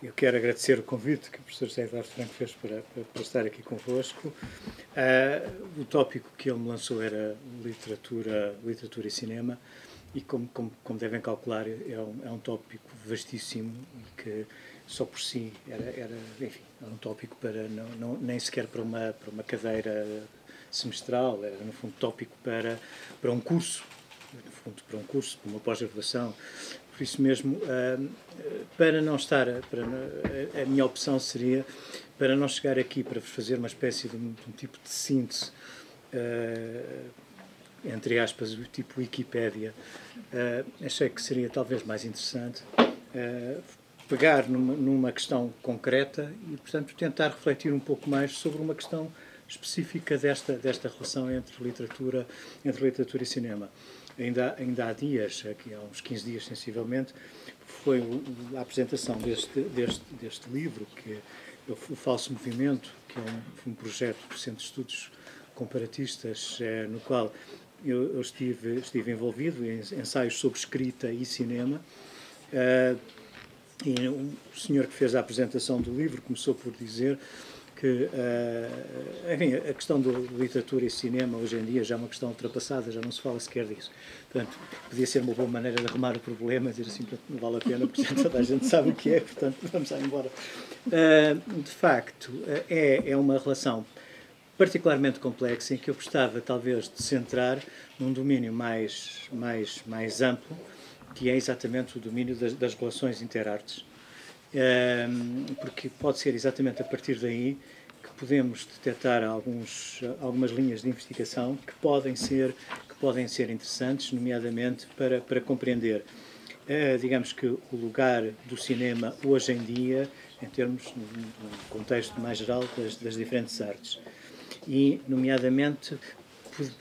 Eu quero agradecer o convite que o professor José Eduardo Franco fez para estar aqui convosco. O tópico que ele me lançou era literatura e cinema, e como devem calcular, é um tópico vastíssimo e que só por si era um tópico para nem sequer para uma cadeira semestral, era no fundo tópico para um curso, para uma pós-graduação. Por isso mesmo, para não estar, a minha opção seria para não chegar aqui para vos fazer uma espécie de um tipo de síntese, entre aspas, o tipo Wikipédia. Achei que seria talvez mais interessante pegar numa questão concreta e, portanto, tentar refletir um pouco mais sobre uma questão específica desta relação entre literatura e cinema. Ainda há dias, aqui há uns 15 dias sensivelmente, foi a apresentação deste livro, que é o Falso Movimento, que é um projeto do Centro de Estudos Comparatistas, no qual eu estive envolvido em ensaios sobre escrita e cinema. E o senhor que fez a apresentação do livro começou por dizer que enfim, a questão da literatura e cinema hoje em dia já é uma questão ultrapassada, já não se fala sequer disso. Portanto, podia ser uma boa maneira de arrumar o problema, dizer assim, não vale a pena, porque toda a gente sabe o que é, portanto, vamos lá embora. De facto, é uma relação particularmente complexa em que eu gostava, talvez, de centrar num domínio mais amplo, que é exatamente o domínio das relações interartes. Porque pode ser exatamente a partir daí que podemos detectar algumas linhas de investigação que podem ser interessantes, nomeadamente para compreender, digamos que o lugar do cinema hoje em dia, em termos, num contexto mais geral, das diferentes artes. E, nomeadamente,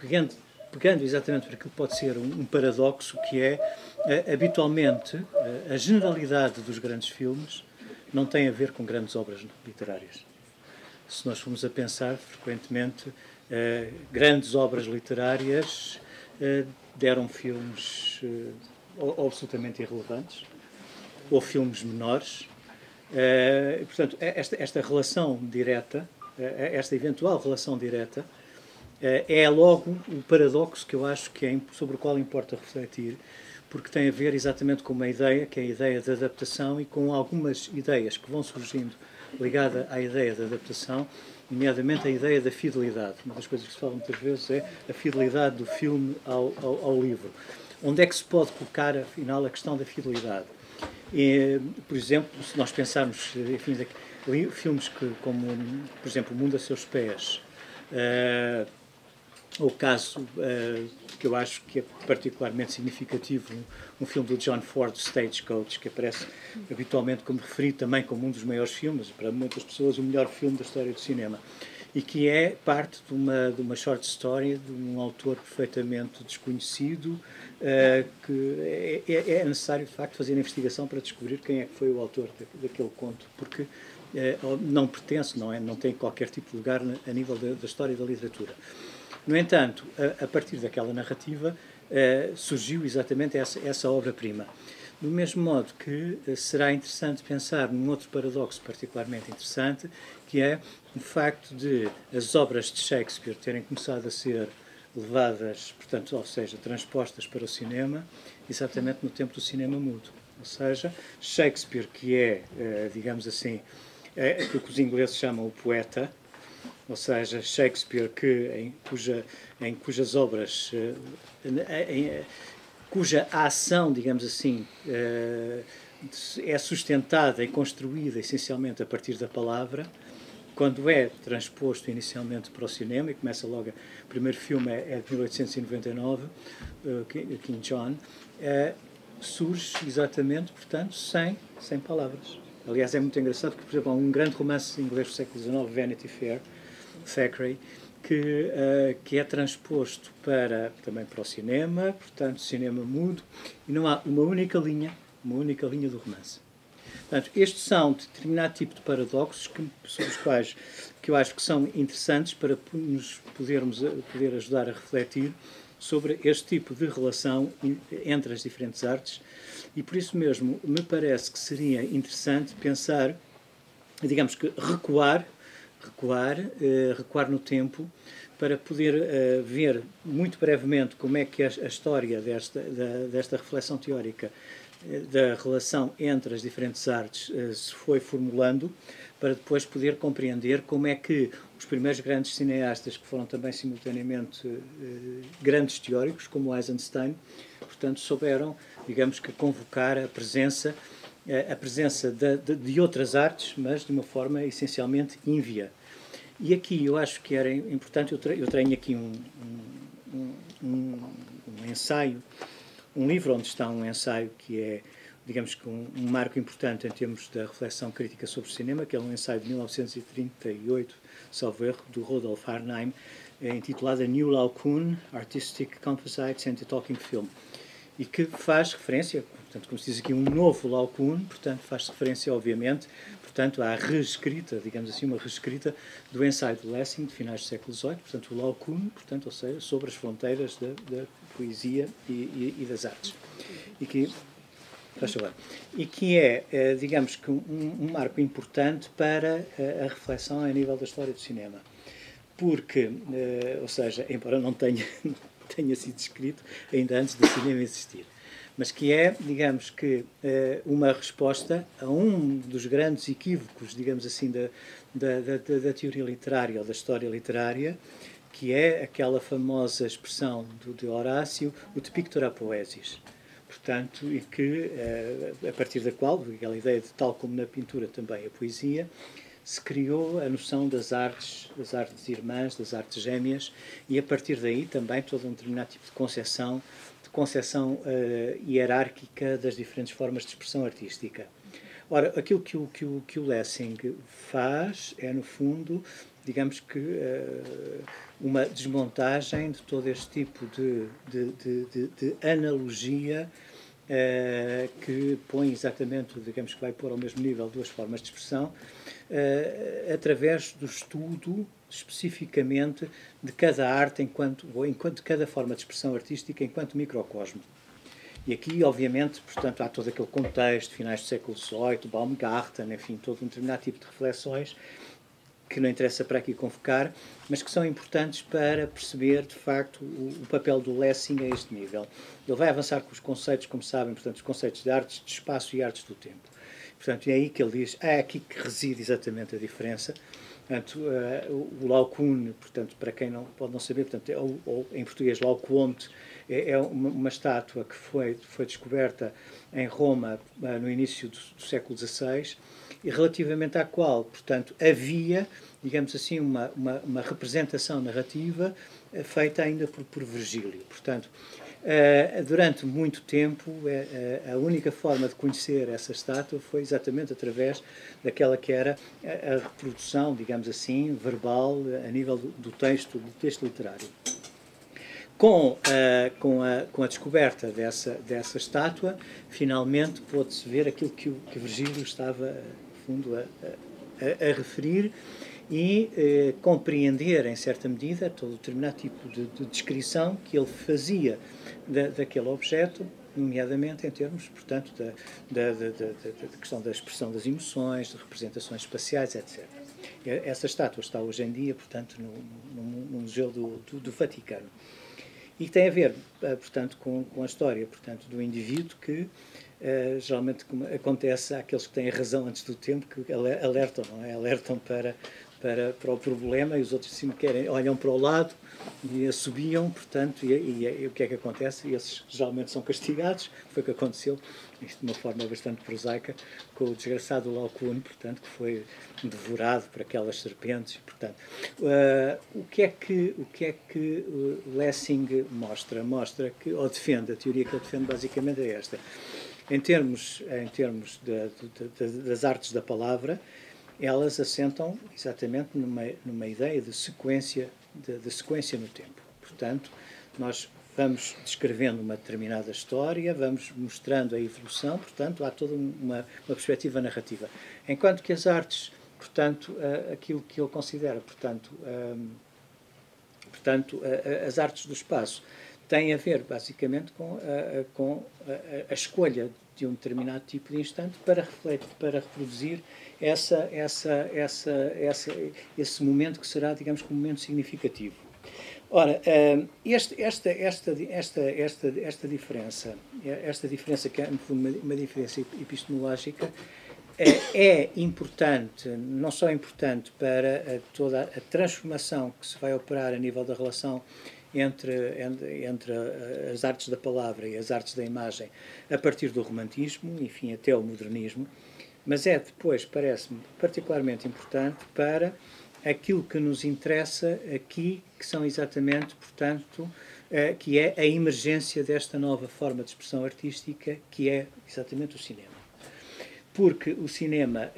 pegando exatamente para aquilo que pode ser um paradoxo, que é, habitualmente, a generalidade dos grandes filmes não tem a ver com grandes obras literárias. Se nós formos a pensar, frequentemente, grandes obras literárias deram filmes absolutamente irrelevantes, ou filmes menores. Portanto, esta relação direta, esta eventual relação direta, é logo o paradoxo que eu acho que sobre o qual importa refletir, porque tem a ver exatamente com uma ideia, que é a ideia de adaptação, e com algumas ideias que vão surgindo ligada à ideia da adaptação, nomeadamente a ideia da fidelidade. Uma das coisas que se fala muitas vezes é a fidelidade do filme ao livro. Onde é que se pode colocar, afinal, a questão da fidelidade? Por exemplo, se nós pensarmos, enfim, filmes como, por exemplo, O Mundo a Seus Pés, o caso que eu acho que é particularmente significativo, um filme do John Ford, Stagecoach, que aparece habitualmente como referido também como um dos maiores filmes, para muitas pessoas o melhor filme da história do cinema, e que é parte de uma short story de um autor perfeitamente desconhecido, que é necessário de facto fazer a investigação para descobrir quem é que foi o autor daquele conto, porque não pertence, não tem qualquer tipo de lugar a nível da história da literatura. No entanto, a partir daquela narrativa, surgiu exatamente essa obra-prima. Do mesmo modo que será interessante pensar num outro paradoxo particularmente interessante, que é o facto de as obras de Shakespeare terem começado a ser levadas, portanto, ou seja, transpostas para o cinema, exatamente no tempo do cinema mudo. Ou seja, Shakespeare, que é, digamos assim, aquilo que os ingleses chamam o poeta, ou seja, Shakespeare, em cujas obras, cuja ação, digamos assim, é sustentada e construída essencialmente a partir da palavra, quando é transposto inicialmente para o cinema, e começa logo, o primeiro filme é de 1899, King John, surge exatamente, portanto, sem palavras. Aliás, é muito engraçado porque, por exemplo, há um grande romance inglês do século XIX, Vanity Fair, Thackeray, que é transposto também para o cinema, portanto, cinema mudo, e não há uma única linha do romance. Portanto, estes são determinado tipo de paradoxos sobre os quais que eu acho que são interessantes para nos poder ajudar a refletir sobre este tipo de relação entre as diferentes artes, e por isso mesmo me parece que seria interessante pensar, digamos que recuar no tempo, para poder ver muito brevemente como é que a história desta reflexão teórica da relação entre as diferentes artes se foi formulando, para depois poder compreender como é que os primeiros grandes cineastas, que foram também simultaneamente grandes teóricos, como Eisenstein, portanto, souberam, digamos que, convocar a presença de outras artes, mas de uma forma essencialmente ínvia. E aqui eu acho que era importante, eu tenho aqui um ensaio, um livro onde está um ensaio que é, digamos que um marco importante em termos da reflexão crítica sobre o cinema, que é um ensaio de 1938, salvo erro, do Rudolf Arnheim, intitulado A New Laocoon, Artistic Composites and the Talking Film, e que faz referência, portanto, como se diz aqui, um novo Laocoon, portanto, faz referência, obviamente, portanto, à reescrita, digamos assim, uma reescrita do ensaio de Lessing, de finais do século XVIII, portanto, o Laocoon, portanto, ou seja, sobre as fronteiras da poesia e das artes. E que, digamos que, um marco importante para a reflexão a nível da história do cinema. Porque, ou seja, embora não tenha sido escrito ainda antes do cinema existir, mas que é, digamos que, uma resposta a um dos grandes equívocos, digamos assim, da teoria literária ou da história literária, que é aquela famosa expressão de Horácio, o de pictura poesis. Portanto, e que, a partir da qual, aquela ideia de tal como na pintura também a poesia, se criou a noção das artes irmãs, das artes gêmeas, e a partir daí também todo um determinado tipo de concepção hierárquica das diferentes formas de expressão artística. Ora, aquilo que o Lessing faz é, no fundo, digamos que uma desmontagem de todo este tipo de analogia que põe exatamente, digamos que vai pôr ao mesmo nível duas formas de expressão, através do estudo especificamente de cada arte enquanto cada forma de expressão artística enquanto microcosmo. E aqui, obviamente, portanto, há todo aquele contexto, finais do século XVIII, Baumgarten, enfim, todo um determinado tipo de reflexões que não interessa para aqui convocar, mas que são importantes para perceber, de facto, o papel do Lessing a este nível. Ele vai avançar com os conceitos, como sabem, portanto, os conceitos de artes de espaço e artes do tempo. Portanto, é aí que ele diz, é aqui que reside exatamente a diferença. Portanto, o Laocoon, portanto, para quem não pode não saber, portanto, ou em português, Laocoonte, é uma estátua que foi descoberta em Roma no início do século XVI, e relativamente à qual, portanto, havia, digamos assim, uma representação narrativa feita ainda por Virgílio. Portanto, durante muito tempo, a única forma de conhecer essa estátua foi exatamente através daquela que era a reprodução, digamos assim, verbal, a nível do texto literário. Com a descoberta dessa estátua, finalmente pôde-se ver aquilo que Virgílio estava, no fundo, a referir, e compreender, em certa medida, todo o determinado tipo de descrição que ele fazia daquele objeto, nomeadamente em termos, portanto, da questão da expressão das emoções, de representações espaciais, etc. Essa estátua está hoje em dia, portanto, no Museu do Vaticano. E tem a ver, portanto, com a história, portanto, do indivíduo que geralmente acontece àqueles que têm a razão antes do tempo, que alertam, não é? Alertam para o problema, e os outros sim olham para o lado e assobiam, portanto, e o que é que acontece? E esses geralmente são castigados. Foi o que aconteceu, isto de uma forma bastante prosaica, com o desgraçado Laocoon, portanto, que foi devorado por aquelas serpentes. Portanto, o que é que Lessing mostra? Mostra que, ou defende, a teoria que ele defende basicamente é esta. Em termos das artes da palavra, elas assentam exatamente numa ideia de sequência no tempo. Portanto, nós vamos descrevendo uma determinada história, vamos mostrando a evolução, portanto, há toda uma perspectiva narrativa. Enquanto que as artes, portanto, aquilo que ele considera, portanto, as artes do espaço, tem a ver, basicamente, com a escolha de um determinado tipo de instante para refletir, para reproduzir esse momento que será, digamos, um momento significativo. Ora, esta diferença, que é uma diferença epistemológica, é importante, não só importante para toda a transformação que se vai operar a nível da relação entre as artes da palavra e as artes da imagem a partir do romantismo, enfim, até o modernismo, mas é depois, parece-me, particularmente importante para aquilo que nos interessa aqui, que são exatamente, portanto, que é a emergência desta nova forma de expressão artística, que é exatamente o cinema. Porque o cinema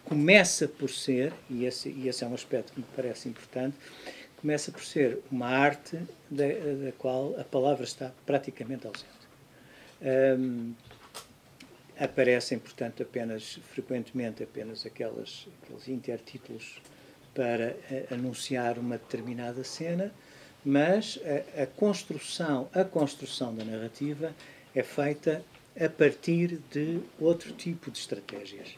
começa por ser, e esse é um aspecto que me parece importante, começa por ser uma arte da qual a palavra está praticamente ausente. Aparecem, portanto, frequentemente apenas aqueles intertítulos para anunciar uma determinada cena, mas a construção da narrativa é feita a partir de outro tipo de estratégias.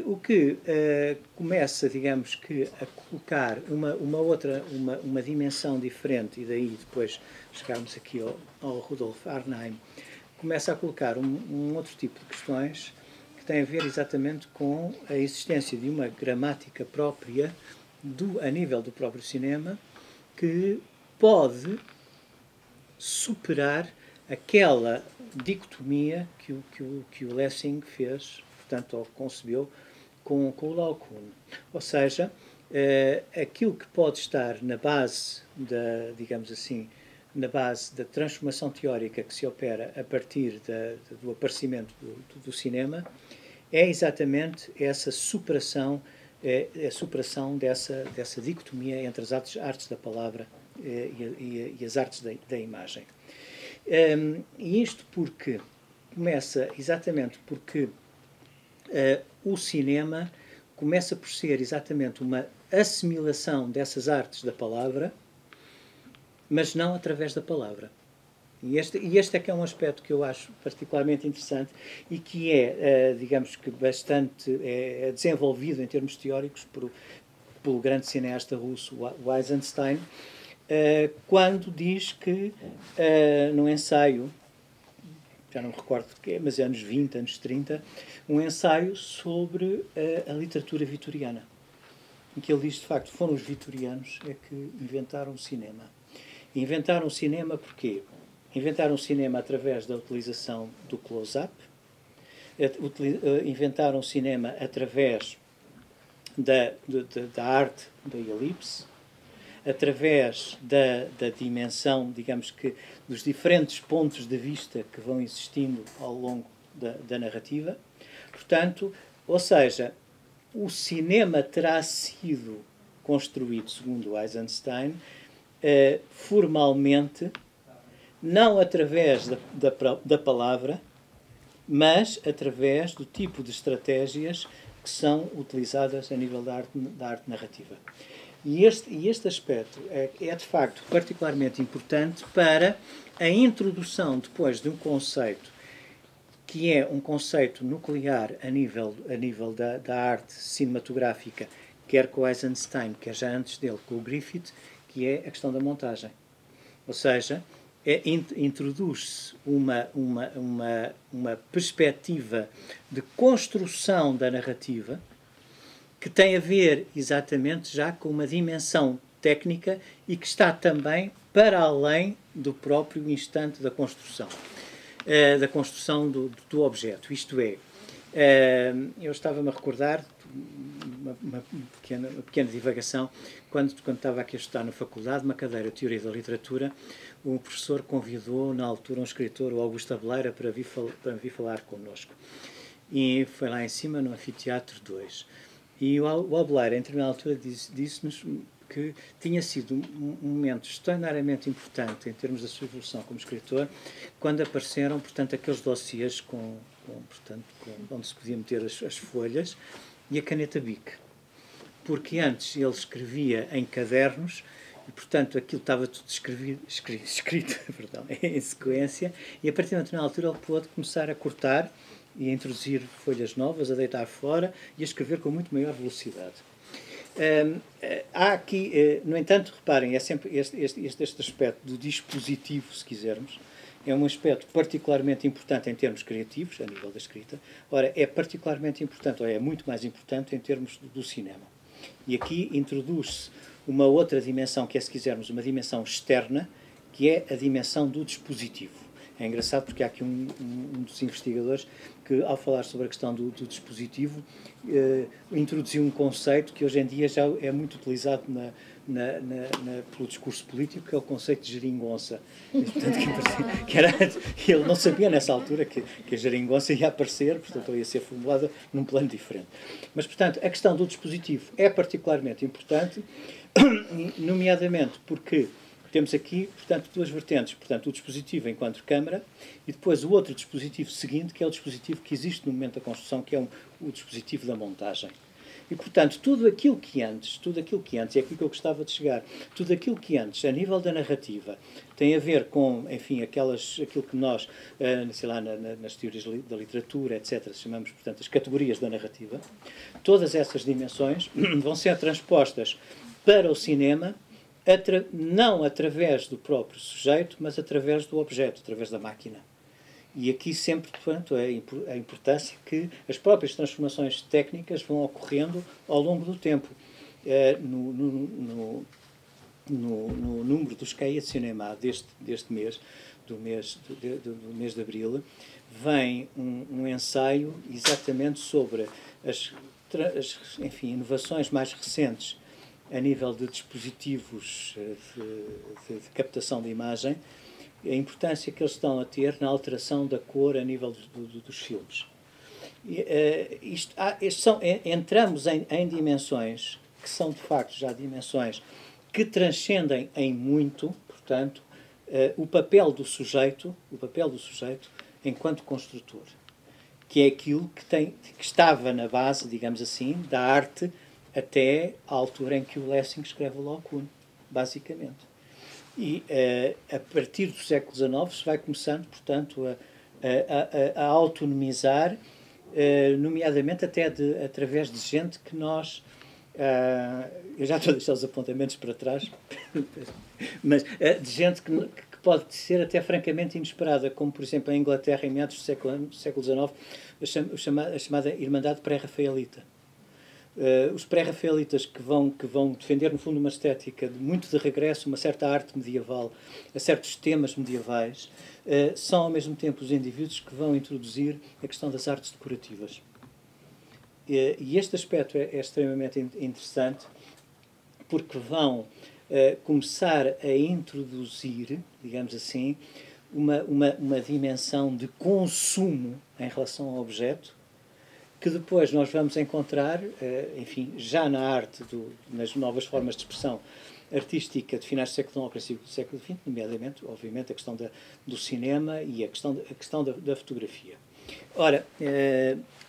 O que começa, digamos que, a colocar uma dimensão diferente, e daí depois chegarmos aqui ao Rudolf Arnheim, começa a colocar um outro tipo de questões que tem a ver exatamente com a existência de uma gramática própria a nível do próprio cinema, que pode superar aquela dicotomia que o Lessing fez, portanto, ou concebeu com o Laocoon. Ou seja, aquilo que pode estar na base digamos assim, na base da transformação teórica que se opera a partir do aparecimento do cinema, é exatamente essa superação, a superação dessa dicotomia entre as artes da palavra e as artes da imagem. E isto começa exatamente porque o cinema começa por ser exatamente uma assimilação dessas artes da palavra, mas não através da palavra. E este é que é um aspecto que eu acho particularmente interessante e que digamos que bastante desenvolvido em termos teóricos pelo grande cineasta russo Eisenstein, quando diz que num ensaio, já não me recordo de quê, mas é anos 20, anos 30, um ensaio sobre a literatura vitoriana, em que ele diz, de facto, foram os vitorianos que inventaram o cinema. E inventaram o cinema porquê? Inventaram o cinema através da utilização do close-up, inventaram o cinema através da arte da elipse, através da dimensão, digamos que, dos diferentes pontos de vista que vão existindo ao longo da narrativa. Portanto, ou seja, o cinema terá sido construído, segundo Eisenstein, formalmente, não através da palavra, mas através do tipo de estratégias que são utilizadas a nível da arte narrativa. E este aspecto é de facto particularmente importante para a introdução depois de um conceito que é um conceito nuclear a nível da arte cinematográfica, quer com Eisenstein, quer já antes dele com o Griffith, que é a questão da montagem. Ou seja, introduz-se uma perspectiva de construção da narrativa que tem a ver exatamente já com uma dimensão técnica e que está também para além do próprio instante da construção do objeto. Isto é, eu estava-me a recordar uma pequena divagação quando estava aqui a estudar na faculdade uma cadeira de Teoria da Literatura. O professor convidou na altura um escritor, o Augusto Abeleira, para vir falar connosco, e foi lá em cima no Anfiteatro 2, e o Abeleira, em determinada altura, disse-nos que tinha sido um momento extraordinariamente importante em termos da sua evolução como escritor, quando apareceram, portanto, aqueles dossiês onde se podia meter as folhas e a caneta Bic. Porque antes ele escrevia em cadernos e, portanto, aquilo estava tudo escrito perdão, em sequência, e a partir de uma determinada altura ele pôde começar a cortar e a introduzir folhas novas, a deitar fora e a escrever com muito maior velocidade. Há aqui, no entanto, reparem, é sempre este aspecto do dispositivo, se quisermos, é um aspecto particularmente importante em termos criativos, a nível da escrita. Ora, é particularmente importante, ou é muito mais importante em termos do cinema. E aqui introduz-se uma outra dimensão, que é, se quisermos, uma dimensão externa, que é a dimensão do dispositivo. É engraçado porque há aqui um dos investigadores que, ao falar sobre a questão do dispositivo, introduziu um conceito que hoje em dia já é muito utilizado pelo discurso político, que é o conceito de geringonça. E, portanto, ele não sabia nessa altura que a geringonça ia aparecer, portanto, ia ser formulada num plano diferente. Mas, portanto, a questão do dispositivo é particularmente importante, nomeadamente porque temos aqui, portanto, duas vertentes. Portanto, o dispositivo enquanto câmara e depois o outro dispositivo seguinte, que é o dispositivo que existe no momento da construção, que é o dispositivo da montagem. E, portanto, tudo aquilo que antes, é aquilo que eu gostava de chegar, tudo aquilo que antes, a nível da narrativa, tem a ver com, enfim, aquilo que nós, sei lá, nas teorias da literatura, etc., chamamos, portanto, as categorias da narrativa, todas essas dimensões vão ser transpostas para o cinema, não através do próprio sujeito, mas através do objeto, através da máquina. E aqui sempre, portanto, a importância que as próprias transformações técnicas vão ocorrendo ao longo do tempo. No número do Escaia de Cinema deste mês, do mês de abril, vem um ensaio exatamente sobre as inovações mais recentes a nível de dispositivos de captação de imagem, a importância que eles estão a ter na alteração da cor a nível dos filmes. Entramos em dimensões que são, de facto, já dimensões que transcendem em muito, portanto, o papel do sujeito enquanto construtor, que é aquilo que estava na base, digamos assim, da arte até à altura em que o Lessing escreve o Laocoon, basicamente. E a partir do século XIX se vai começando, portanto, a autonomizar, nomeadamente até através de gente que nós... eu já estou a deixar os apontamentos para trás, mas de gente que pode ser até francamente inesperada, como, por exemplo, em Inglaterra, em meados do século XIX, a chamada Irmandade Pré-Rafaelita. Os pré-rafaelitas que vão defender, no fundo, uma estética muito de regresso, uma certa arte medieval, a certos temas medievais, são, ao mesmo tempo, os indivíduos que vão introduzir a questão das artes decorativas. E este aspecto é extremamente interessante, porque vão começar a introduzir, digamos assim, uma dimensão de consumo em relação ao objeto, que depois nós vamos encontrar, enfim, já na arte, nas novas formas de expressão artística de finais do século XIX, princípio do século XX, nomeadamente, obviamente, a questão do cinema e a questão da fotografia. Ora,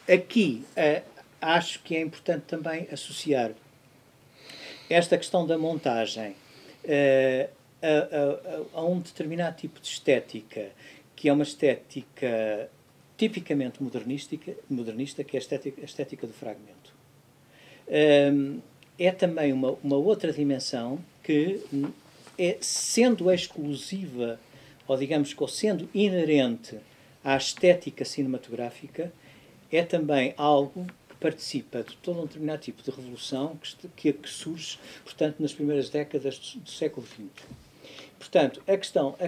aqui acho que é importante também associar esta questão da montagem a um determinado tipo de estética, que é uma estética tipicamente modernista, que é a estética do fragmento. É também uma outra dimensão que, sendo exclusiva, ou digamos que sendo inerente à estética cinematográfica, é também algo que participa de todo um determinado tipo de revolução que surge, portanto, nas primeiras décadas do século XX. Portanto, a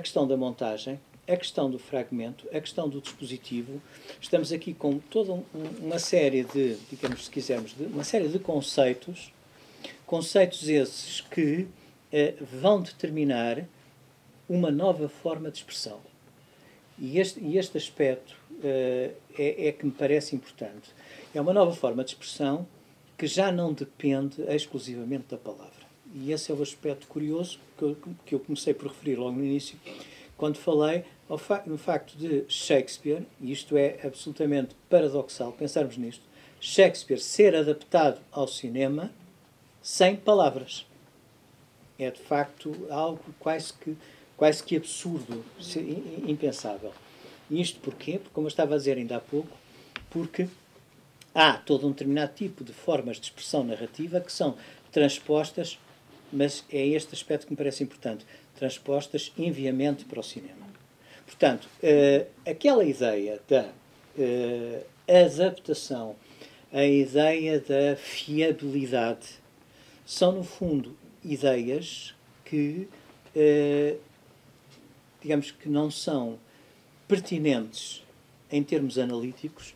questão da montagem, a questão do fragmento, a questão do dispositivo, estamos aqui com toda uma série de, digamos, se quisermos, uma série de conceitos esses que vão determinar uma nova forma de expressão. E este aspecto é que me parece importante. É uma nova forma de expressão que já não depende exclusivamente da palavra. E esse é o aspecto curioso que eu comecei por referir logo no início, quando falei no facto de Shakespeare, e isto é absolutamente paradoxal, pensarmos nisto, Shakespeare ser adaptado ao cinema sem palavras. é de facto algo quase que absurdo, impensável. Isto porquê? Porque, como eu estava a dizer ainda há pouco, porque há todo um determinado tipo de formas de expressão narrativa que são transpostas, mas é este aspecto que me parece importante, transpostas enviamente para o cinema. Portanto, aquela ideia da adaptação, a ideia da fiabilidade, são, no fundo, ideias que, digamos que não são pertinentes em termos analíticos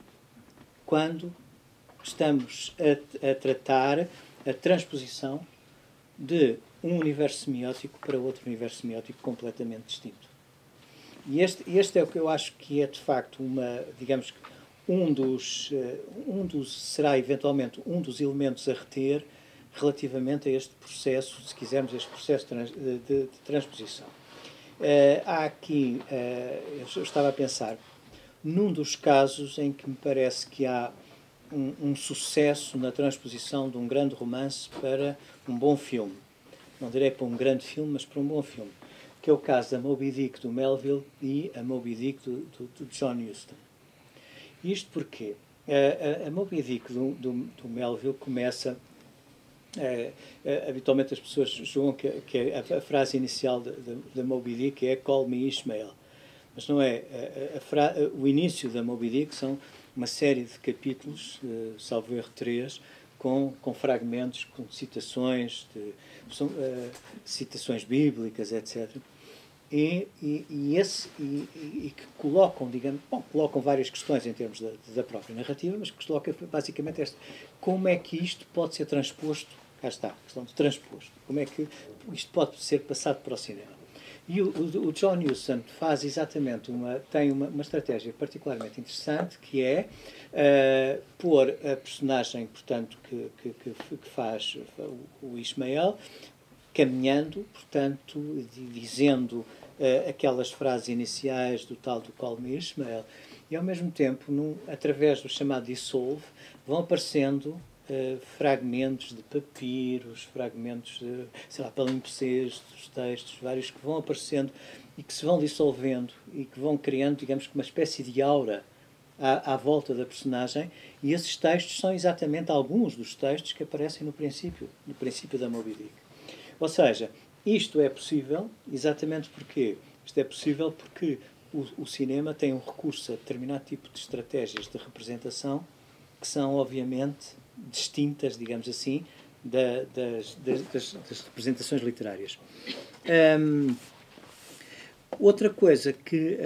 quando estamos a tratar a transposição de um universo semiótico para outro universo semiótico completamente distinto. E este é o que eu acho que é, de facto, digamos que será eventualmente um dos elementos a reter relativamente a este processo, se quisermos, este processo de transposição. Há aqui, eu estava a pensar, num dos casos em que me parece que há um sucesso na transposição de um grande romance para um bom filme. Não direi para um grande filme, mas para um bom filme. Que é o caso da Moby Dick do Melville e a Moby Dick do John Huston. Isto porque a Moby Dick do Melville começa... habitualmente as pessoas julgam que a frase inicial da Moby Dick é Call me Ishmael. Mas não é. O início da Moby Dick são uma série de capítulos, salvo erro 3, com fragmentos, com citações, citações bíblicas, etc. E que colocam, digamos, colocam várias questões em termos da própria narrativa, mas que coloca basicamente como é que isto pode ser transposto, cá está, a questão de transposto, como é que isto pode ser passado para o cinema. E o John Huston faz exatamente tem uma estratégia particularmente interessante, que é pôr a personagem, portanto, que faz o Ismael, caminhando, portanto, dizendo aquelas frases iniciais do tal do Call me Ishmael, e ao mesmo tempo, através do chamado Dissolve, vão aparecendo fragmentos de papiros, fragmentos de, sei lá, palimpsestos, textos, vários que vão aparecendo e que se vão dissolvendo e que vão criando, digamos, uma espécie de aura à volta da personagem, e esses textos são exatamente alguns dos textos que aparecem no princípio da Moby Dick. Ou seja, isto é possível exatamente porque isto é possível porque o cinema tem um recurso a determinado tipo de estratégias de representação que são, obviamente, distintas, digamos assim, das representações literárias. Outra coisa que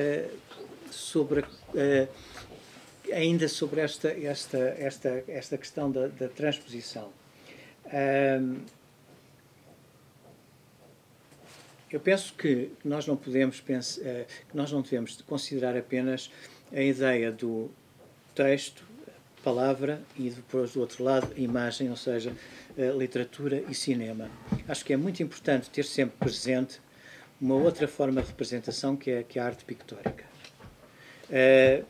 ainda sobre esta questão da transposição, eu penso que nós não podemos que nós não devemos considerar apenas a ideia do texto, palavra, e depois do outro lado a imagem, ou seja, literatura e cinema. Acho que é muito importante ter sempre presente uma outra forma de representação que é a arte pictórica.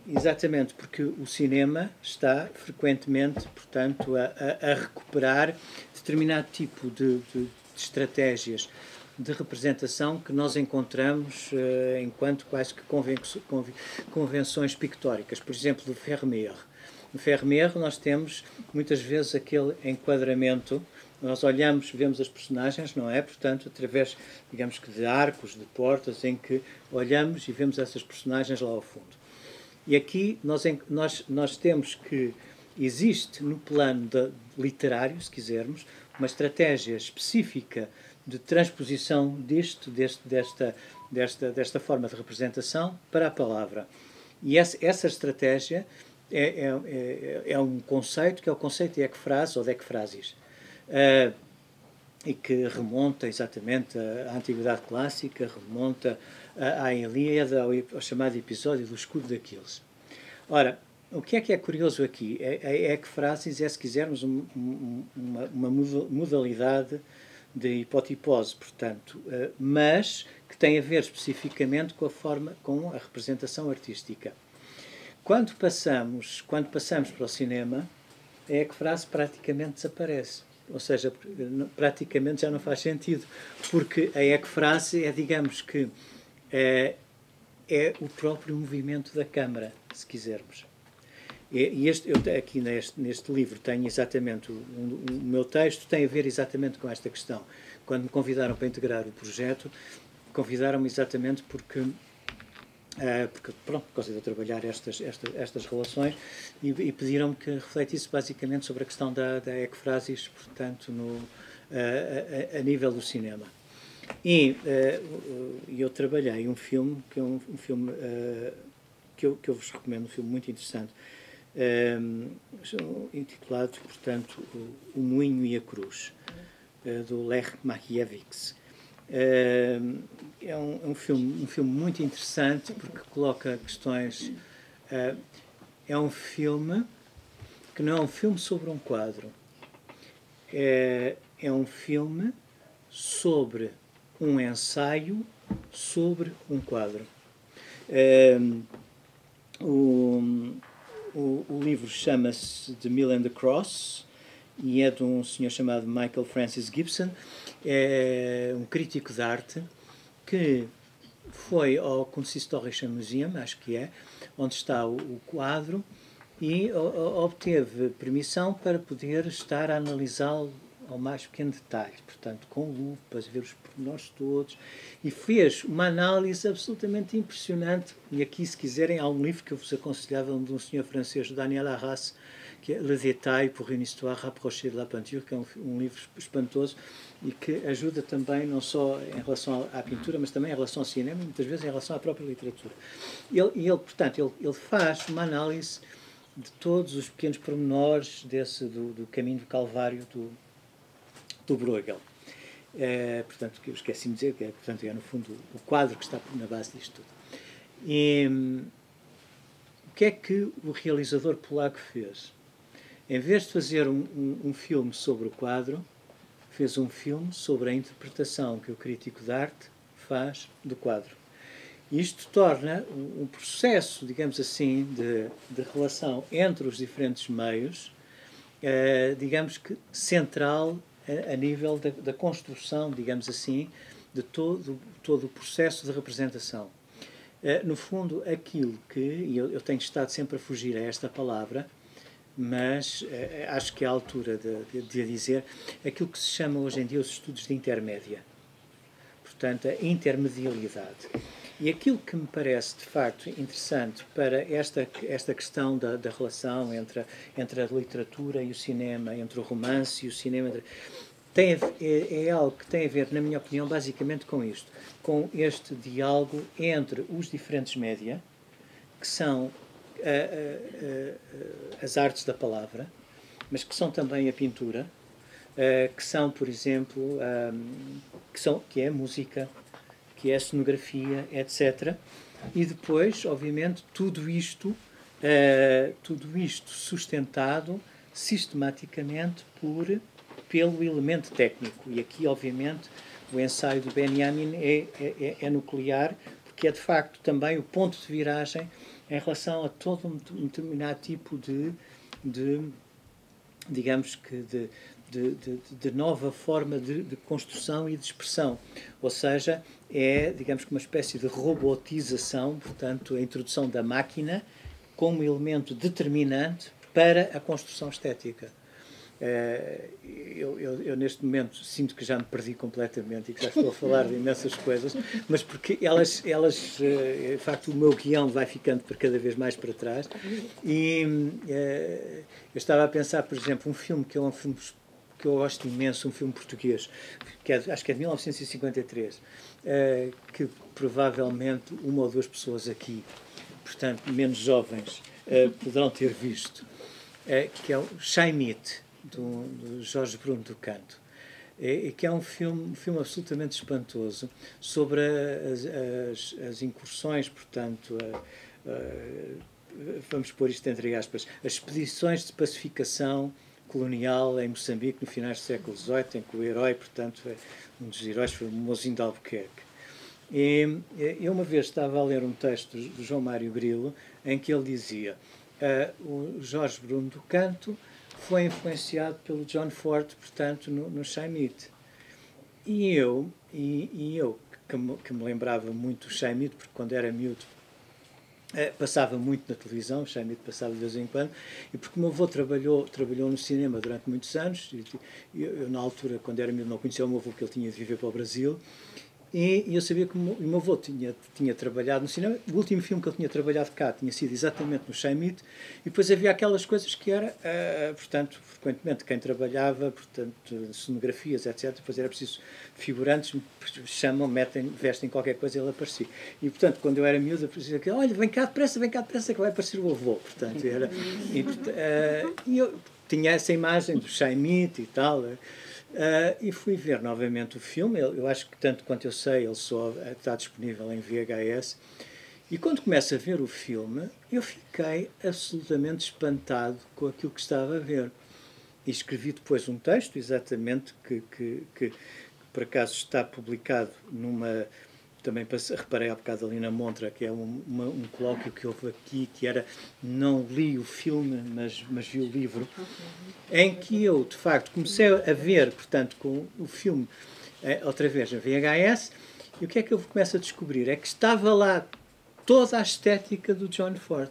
Exatamente porque o cinema está frequentemente, portanto, a recuperar determinado tipo de estratégias de representação que nós encontramos enquanto quase que convenções pictóricas. Por exemplo, do Vermeer. No Vermeer nós temos muitas vezes aquele enquadramento, nós olhamos, vemos as personagens, não é? Portanto, através, digamos que de arcos, de portas, em que olhamos e vemos essas personagens lá ao fundo. E aqui nós temos que existe no plano literário, se quisermos, uma estratégia específica de transposição desta forma de representação para a palavra. E essa estratégia é um conceito que é o conceito de ekfrase ou de ekphrasis, e que remonta exatamente à Antiguidade Clássica, remonta à Ilíada, ao chamado episódio do escudo de Aquiles. Ora, o que é curioso aqui? A ekphrasis é, se quisermos, uma modalidade de hipotipose, portanto, mas que tem a ver especificamente com a representação artística. Quando passamos para o cinema, a ekfrase praticamente desaparece. ou seja, praticamente já não faz sentido, porque a ekfrase é, digamos que, é o próprio movimento da câmara, se quisermos. E eu aqui neste livro tenho exatamente, o meu texto tem a ver exatamente com esta questão. Quando me convidaram para integrar o projeto, convidaram-me exatamente porque pronto, por causa de eu trabalhar estas relações, e pediram-me que refletisse basicamente sobre a questão da ekfrasis, portanto, a nível do cinema. E eu trabalhei um filme, que é um filme que eu vos recomendo, um filme muito interessante, intitulado, portanto, O Moinho e a Cruz, do Lech Makiewicz. É um filme muito interessante, porque coloca questões... é um filme que não é um filme sobre um quadro. É um filme sobre um ensaio sobre um quadro. O livro chama-se The Mill and the Cross e é de um senhor chamado Michael Francis Gibson. É um crítico de arte que foi ao Kunsthistorische Museum, acho que é, onde está o quadro, e obteve permissão para poder estar a analisá-lo ao mais pequeno detalhe, portanto, com lupas, ver os pormenores todos, e fez uma análise absolutamente impressionante. E aqui, se quiserem, há um livro que eu vos aconselhava, de um senhor francês, Daniel Arras, que é Le Détail pour une histoire rapprochée de la peinture, que é um livro espantoso e que ajuda também, não só em relação à pintura, mas também em relação ao cinema, e muitas vezes em relação à própria literatura. Portanto, ele faz uma análise de todos os pequenos pormenores do caminho do Calvário do Bruegel. Portanto, que eu esqueci de dizer, que portanto, é no fundo o quadro que está na base disto tudo. E o que é que o realizador polaco fez? Em vez de fazer um filme sobre o quadro, fez um filme sobre a interpretação que o crítico de arte faz do quadro. Isto torna um processo, digamos assim, de relação entre os diferentes meios, digamos que central a nível da construção, digamos assim, de todo o processo de representação. No fundo, aquilo que, e eu tenho estado sempre a fugir a esta palavra, mas acho que é a altura de a dizer, aquilo que se chama hoje em dia os estudos de intermédia. Portanto, a intermedialidade. E aquilo que me parece, de facto, interessante para esta questão da relação entre a literatura e o cinema, entre o romance e o cinema, é algo que tem a ver, na minha opinião, basicamente com isto, com este diálogo entre os diferentes média, que são as artes da palavra, mas que são também a pintura, que são, por exemplo, que é a música, que é a cenografia, etc. E depois, obviamente, tudo isto sustentado sistematicamente pelo elemento técnico. E aqui, obviamente, o ensaio do Benjamin é nuclear, porque é, de facto, também o ponto de viragem em relação a todo um determinado tipo digamos que, de nova forma de construção e de expressão. Ou seja, é, digamos que, uma espécie de robotização, portanto, a introdução da máquina como elemento determinante para a construção estética. Eu neste momento sinto que já me perdi completamente e que já estou a falar de imensas coisas, mas porque elas de facto, o meu guião vai ficando cada vez mais para trás. E eu estava a pensar, por exemplo, um filme que é um filme que eu gosto imenso, um filme português, que acho que é de 1953, que provavelmente uma ou duas pessoas aqui, portanto, menos jovens, poderão ter visto, que é o Chaimite, do Jorge Bruno do Canto, que é um filme absolutamente espantoso sobre as incursões, portanto, vamos pôr isto entre aspas, as expedições de pacificação colonial em Moçambique no final do século XVIII, em que o herói, portanto, um dos heróis foi o Mozinho de Albuquerque. E eu uma vez estava a ler um texto do João Mário Grilo em que ele dizia: o Jorge Bruno do Canto foi influenciado pelo John Ford, portanto, no Shy-Meat. E eu que me lembrava muito do Shy-Meat, porque quando era miúdo passava muito na televisão, o Shy-Meat passava de vez em quando, e porque o meu avô trabalhou no cinema durante muitos anos, e eu na altura, quando era miúdo, não conhecia o meu avô, porque ele tinha de viver para o Brasil, e eu sabia que o meu avô tinha trabalhado no cinema. O último filme que ele tinha trabalhado cá tinha sido exatamente no Shy-Meat, e depois havia aquelas coisas que era, portanto, frequentemente quem trabalhava, portanto, cenografias, etc., depois era preciso figurantes, chamam, vestem qualquer coisa e ele aparecia. E, portanto, quando eu era miúdo, aparecia aquilo, olha, vem cá depressa, que vai aparecer o avô. Portanto, e eu tinha essa imagem do Shy-Meat e tal. E fui ver novamente o filme. Eu acho que, tanto quanto eu sei, ele só está disponível em VHS. E quando começo a ver o filme, eu fiquei absolutamente espantado com aquilo que estava a ver. E escrevi depois um texto, exatamente, que por acaso está publicado numa... Também reparei há bocado ali na montra, que é um colóquio que houve aqui, que era, não li o filme, mas vi o livro, em que eu, de facto, comecei a ver, portanto, com o filme, outra vez, a VHS, e o que é que eu começo a descobrir? É que estava lá toda a estética do John Ford.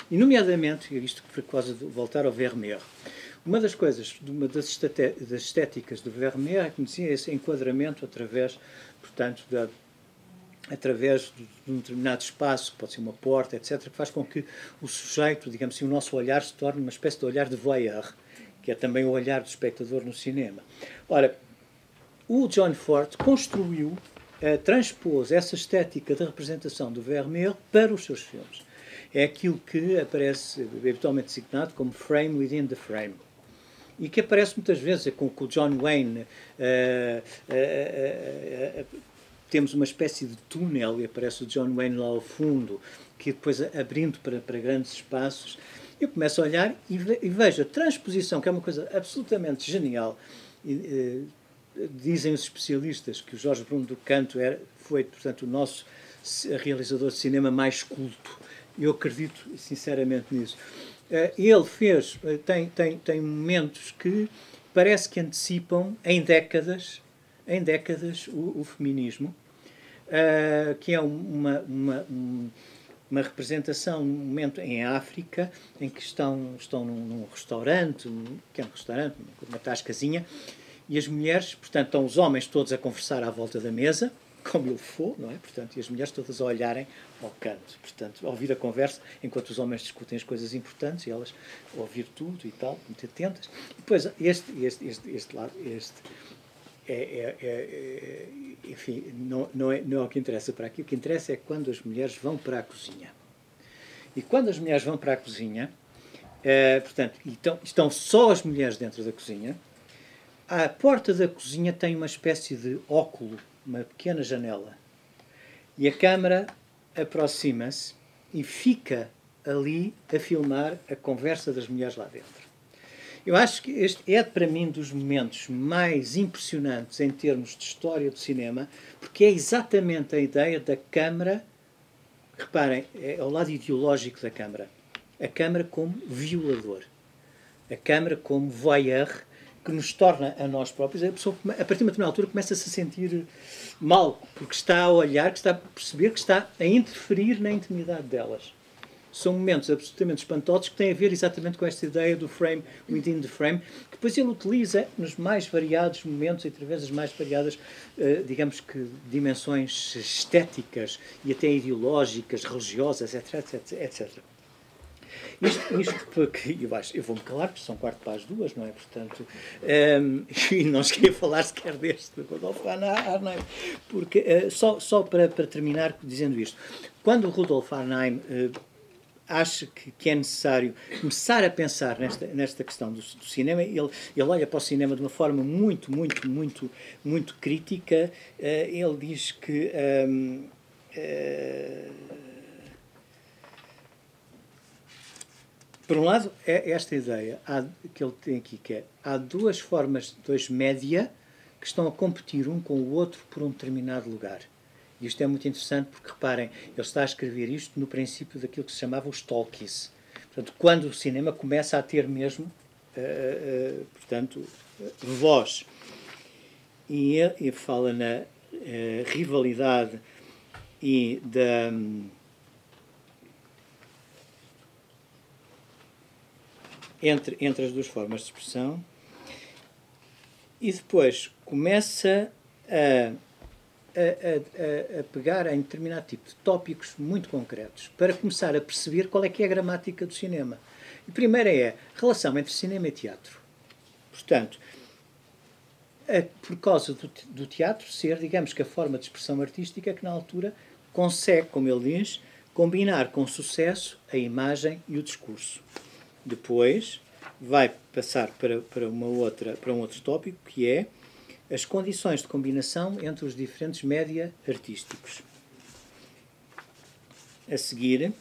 E, nomeadamente, isto por causa de voltar ao Vermeer, uma das estéticas do Vermeer é que conhecia esse enquadramento através, portanto, através de um determinado espaço, pode ser uma porta, etc., que faz com que o sujeito, digamos assim, o nosso olhar se torne uma espécie de olhar de voyeur, que é também o olhar do espectador no cinema. Ora, o John Ford construiu, transpôs essa estética da representação do Vermeer para os seus filmes. É aquilo que aparece habitualmente designado como frame within the frame. E que aparece muitas vezes com o John Wayne. Temos uma espécie de túnel e aparece o John Wayne lá ao fundo, que depois abrindo para grandes espaços. Eu começo a olhar e vejo a transposição, que é uma coisa absolutamente genial. Dizem os especialistas que o Jorge Bruno do Canto foi, portanto, o nosso realizador de cinema mais culto. Eu acredito sinceramente nisso. Ele tem momentos que parece que antecipam em décadas o feminismo, que é uma representação, um momento em África, em que estão num restaurante, um pequeno restaurante, uma tascazinha, e as mulheres, portanto, estão os homens todos a conversar à volta da mesa, como ele for, não é? Portanto, e as mulheres todas a olharem ao canto, portanto, a ouvir a conversa, enquanto os homens discutem as coisas importantes e elas a ouvir tudo e tal, muito atentas. E depois, este lado, enfim, não é o que interessa para aqui. O que interessa é quando as mulheres vão para a cozinha. E quando as mulheres vão para a cozinha, portanto, estão só as mulheres dentro da cozinha, a porta da cozinha tem uma espécie de óculo, uma pequena janela. E a câmara aproxima-se e fica ali a filmar a conversa das mulheres lá dentro. Eu acho que este é, para mim, dos momentos mais impressionantes em termos de história do cinema, porque é exatamente a ideia da câmara, reparem, é ao lado ideológico da câmara. A câmara como violador. A câmara como voyeur, que nos torna a nós próprios. A pessoa, a partir de uma determinada altura, começa-se a sentir mal, porque está a olhar, que está a perceber que está a interferir na intimidade delas. São momentos absolutamente espantosos que têm a ver exatamente com esta ideia do frame within the frame, que depois ele utiliza nos mais variados momentos, através das mais variadas, digamos que, dimensões estéticas e até ideológicas, religiosas, etc. Isto porque, eu vou-me calar, porque são 1:45, não é? Portanto, e não cheguei a falar sequer deste, do Rudolf Arnheim, porque, só para terminar dizendo isto, quando o Rudolf Arnheim acha que é necessário começar a pensar nesta questão do cinema, ele olha para o cinema de uma forma muito crítica. Ele diz que por um lado, é esta ideia que ele tem aqui, que é, há duas formas, dois média, que estão a competir um com o outro por um determinado lugar. E isto é muito interessante porque, reparem, ele está a escrever isto no princípio daquilo que se chamava os talkies. Portanto, quando o cinema começa a ter mesmo portanto, voz. E fala na rivalidade e entre as duas formas de expressão, e depois começa a pegar em determinado tipo de tópicos muito concretos para começar a perceber qual é que é a gramática do cinema. E a primeira é a relação entre cinema e teatro. Portanto, por causa do teatro ser, digamos que a forma de expressão artística que na altura consegue, como ele diz, combinar com sucesso a imagem e o discurso. Depois vai passar para um outro tópico, que é as condições de combinação entre os diferentes média artísticos. A seguir,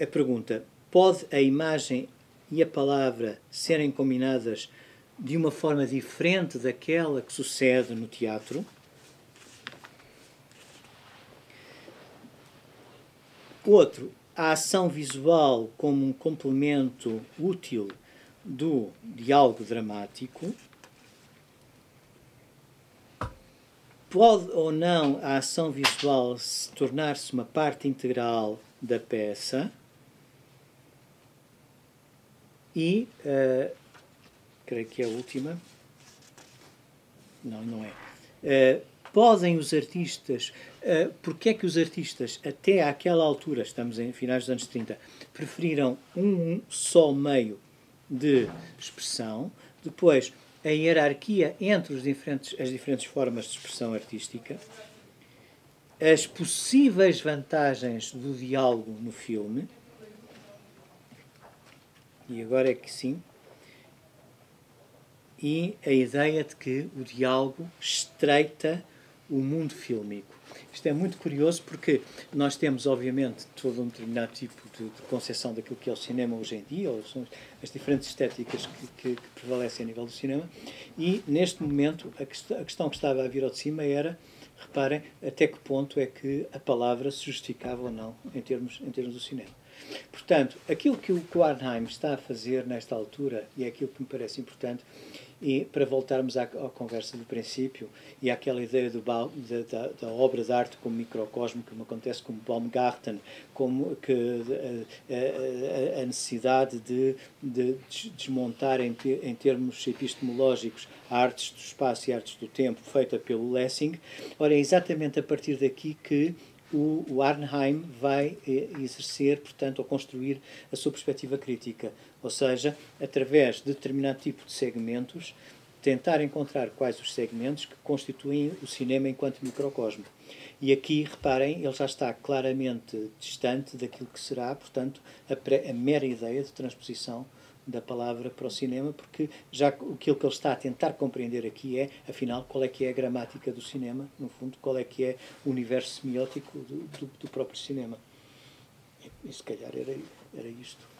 a pergunta: pode a imagem e a palavra serem combinadas de uma forma diferente daquela que sucede no teatro? Outro, a ação visual como um complemento útil do diálogo dramático. Pode ou não a ação visual tornar-se uma parte integral da peça? E, creio que é a última. Não é. Podem os artistas, porque é que os artistas, até àquela altura, estamos em finais dos anos 30, preferiram um só meio de expressão? Depois, a hierarquia entre as diferentes formas de expressão artística, as possíveis vantagens do diálogo no filme, e agora é que sim, e a ideia de que o diálogo estreita o mundo fílmico. Isto é muito curioso porque nós temos, obviamente, todo um determinado tipo de concepção daquilo que é o cinema hoje em dia, ou são as diferentes estéticas que prevalecem a nível do cinema, e neste momento a questão que estava a vir ao de cima era, reparem, até que ponto é que a palavra se justificava ou não em termos do cinema. Portanto, aquilo que o Arnheim está a fazer nesta altura, e é aquilo que me parece importante, e para voltarmos à conversa do princípio e àquela ideia da obra de arte como microcosmo, como acontece com Baumgarten, como que a necessidade de desmontar em termos epistemológicos artes do espaço e artes do tempo, feita pelo Lessing. Ora, é exatamente a partir daqui que o Arnheim vai exercer, portanto, ou construir a sua perspectiva crítica. Ou seja, através de determinado tipo de segmentos, tentar encontrar quais os segmentos que constituem o cinema enquanto microcosmo. E aqui, reparem, ele já está claramente distante daquilo que será, portanto, a mera ideia de transposição da palavra para o cinema, porque já aquilo que ele está a tentar compreender aqui é, afinal, qual é que é a gramática do cinema, no fundo, qual é que é o universo semiótico do próprio cinema. E se calhar era isto.